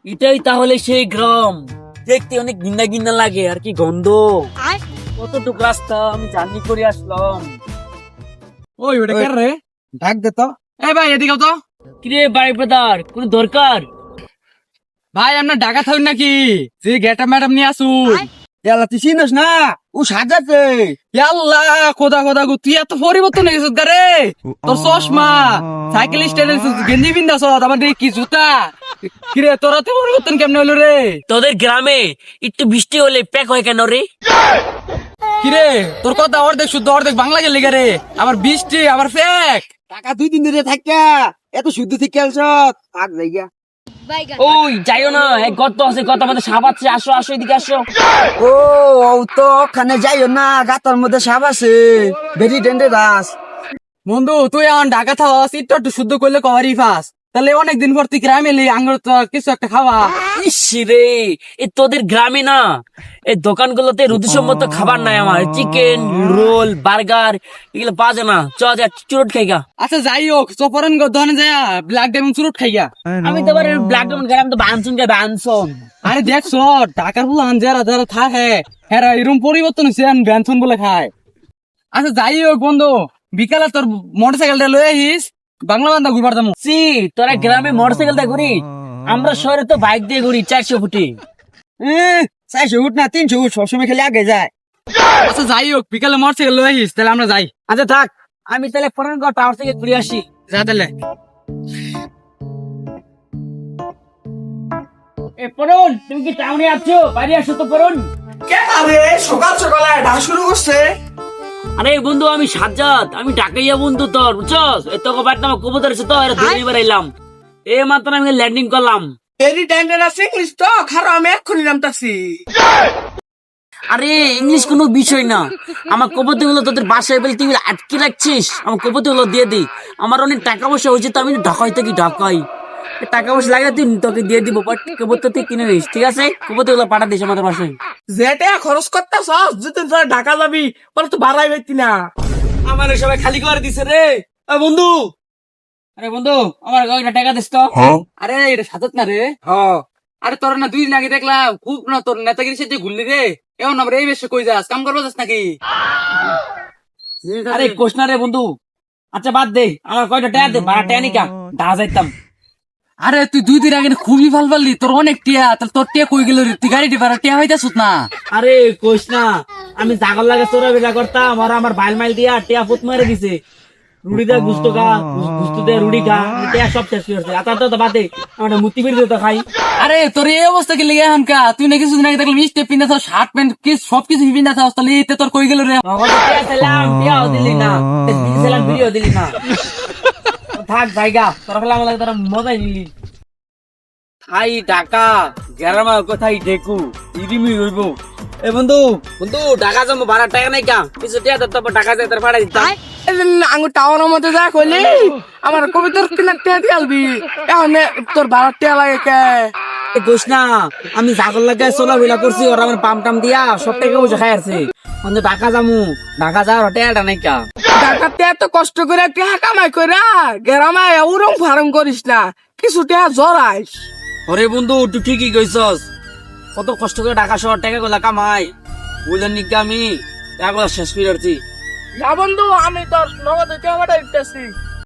এটাই তাহলে সেই গ্রাম। দেখতে অনেক গিন্না গিন্না লাগে আর কি গন্ধ। কতটুকু রাস্তা আমি জার্নি করে আসলাম। ওই ওটা কে রে? ডাক দে তো। এই ভাই এদিকে তো। কিরে বাড়ি ব্রাদার, কোন দরকার? ভাই আমরা ঢাকা থাকি নাকি? যে গেটা ম্যাডাম নিয়ে আসুন। এলা তুই চিনিস না, ও সাজাতে। ইয়াল্লা কোদা কোদা গো, তুই এত পরিবর্তন হয়ে গেছিস গারে। তোর চশমা, সাইকেল স্টাইল, গেঞ্জি বিন্দাস, আমার দেখি কি জুতা। কিরে তোরা তো পরিবর্তন কেমনে হলো রে? তোদের গ্রামে একটু বৃষ্টি হলে প্যাক হয় কেন রে? কিরে তোর কথা অর্ধেক শুদ্ধ অর্ধেক বাংলা গেলে গারে। আবার বৃষ্টি আবার ফেক। টাকা 2 দিন ধরে থাকা এত শুদ্ধ থেকে আলছ থাক জায়গা। ওই যাইও না, এক গর্ত আছে, গর্ত আমাদের সাপ আছে। আসো আসো এদিকে আসো। ও তো ওখানে যাইও না, গাতার মধ্যে সাপ আছে, ভেরি ডেঞ্জারাস। বন্ধু তুই এখন ঢাকা থাকস, একটু শুদ্ধ করলে কভারই ফাস। তাহলে অনেকদিন পর তুই গ্রামে এলি, আঙ্গুর তো কিছু একটা খাওয়া। ইস রে, এ তোদের গ্রামে না এই দোকানগুলোতে রুচিসম্মত খাবার নাই। আমার চিকেন রোল বার্গার এগুলো পাওয়া যায় না। চ যা চুরুট খাইগা। আচ্ছা যাই হোক, চপরন দোকানে যায় ব্ল্যাক ডায়মন্ড চুরুট খাইয়া। আমি তো ব্ল্যাক ডায়মন্ড গেলাম তো বানসুন গে বানসন। আরে দেখছ ঢাকার বুলান যারা যারা থাকে হ্যাঁ এরকম পরিবর্তন হচ্ছে, ব্যঞ্জন বলে খায়। আচ্ছা যাই হোক বন্ধু, বিকালে তোর মোটরসাইকেলটা লয়ে আহিস, বাংলা বান্ধা ঘুরবার যাবো। সি তোরা গ্রামে মোটরসাইকেল দিয়ে ঘুরি, আমরা শহরে তো বাইক দিয়ে ঘুরি 400 ফুটি। 400 উঠ না 300 উঠ, সবসময় খেলে আগে যায়। আচ্ছা যাই হোক, বিকালে মোটরসাইকেল লয়ে আহিস, তাহলে আমরা যাই। আচ্ছা থাক, আমি তাহলে ফরেন টাওয়ার থেকে ঘুরে আসি। যা তাহলে। এ পরন, তুমি কি টাউনে আছো? বাইরে আসো তো পরন। আরে সকাল সকালে ডাক শুরু করছে। আরে বন্ধু আমি সাজ্জাদ, আমি ঢাকাইয়া বন্ধু তোর, বুঝছস? এই তো বাড়িতে আমার কবুতর আছে তো, এর ধরে বেড়াইলাম। এই মাত্র আমি ল্যান্ডিং করলাম। ভেরি ডেঞ্জারাস ইংলিশ তো খারাপ, আমি এক্ষুনি নামতাছি। আরে ইংলিশ কোনো বিষয় না, আমার কবুতর গুলো তোদের বাসায় বলে তুই আটকে রাখছিস। আমার কবুতর গুলো দিয়ে দিই, আমার অনেক টাকা পয়সা হয়েছে তো, আমি ঢাকাই থেকে ঢাকাই টাকা পয়সা লাগে তুই তোকে দিয়ে দিব, বাট কবুতর তুই কিনে নিস, ঠিক আছে? কবুতর গুলো পাঠা দিস আমাদের বাসায়। যেটা খরচ করতেছ যদি তোরা ঢাকা যাবি বলে তো বাড়াই পাইতি না। আমার সবাই খালি করে দিছে রে। বন্ধু, আরে বন্ধু আমার একটা টাকা দিস তো। আরে এটা সাজাত না রে। আরে তোর না 2 দিন আগে দেখলাম খুব না তোর নেতাগিরি সাথে ঘুরলি রে। এমন না এই বেশি কই যাস, কাম করবো যাস নাকি? আরে কোশ না রে বন্ধু। আচ্ছা বাদ দে, আমার কয়টা টাকা দে, ভাড়া টাকা নিকা ঢাকা যাইতাম। আরে তুই 2 দিন আগে খুবই ভাল পারলি, তোর অনেক টিয়া, তাহলে তোর টিয়া কই গেল রে? তুই গাড়ি ভাড়া টিয়া হইতাছ না? আরে কোশ না, আমি জাগর লাগে চোরা বেলা করতাম, আর আমার বাইল মাইল দিয়া টিয়া ফুট মারে দিছে। রুড়ি দেয় গুস্ত খা, গুস্ত দেয় রুড়ি খা, টিয়া সব শেষ করছে। আচ্ছা তো বাদ দে, আমার মুতি বেরিয়ে তো খাই। আরে তোর এই অবস্থা কি লেগে এখন কা? তুই না কিছুদিন আগে দেখলাম স্টেপ পিন্ধা থাও, শার্ট প্যান্ট কি সবকিছু পিন্ধা থাও, তাহলে এতে তোর কই গেল রে? টিয়া ছিলাম, টিয়াও দিলি না, ছিলাম ভিডিও দিলি না। থাক জায়গা তোর ফেলা আমার লাগে, তোরা মজাই নিলি। খাই টাকা গ্যারামা কোথায় ঢেকু ইরিমি হইব। এ বন্ধু বন্ধু ঢাকা যাবো, ভাড়া টাকা নাই কা? কিছু টিয়া তো ঢাকা যাই তার ভাড়া দিতাম। আঙুর টাওয়ারের মধ্যে যা কইলি আমার কবিতার কিনা টিয়া দিয়ে আলবি, এখন তোর ভাড়া টিয়া লাগে কে? গোস না, আমি ছাগল লাগে চলাফেরা করছি, ওরা আমার পাম টাম দিয়া সব টাকা পয়সা খাই আছে। আমি ঢাকা যাবো, ঢাকা যাওয়ার টিয়াটা নাই কা? ঢাকাতে এত কষ্ট করে টিয়া কামাই কইরা গেরামায় উরং ফারং করিস না, কিছু টিয়া জড়াইস। ওরে বন্ধু তুই ঠিকই কইছস, কত কষ্ট করে ঢাকা শহর টাকা গুলা কামাই, বুঝলেন নিকা আমি টাকা গুলা শেষ করে আসছি। না বন্ধু, আমি তোর নগদ টিয়া দিতেছি।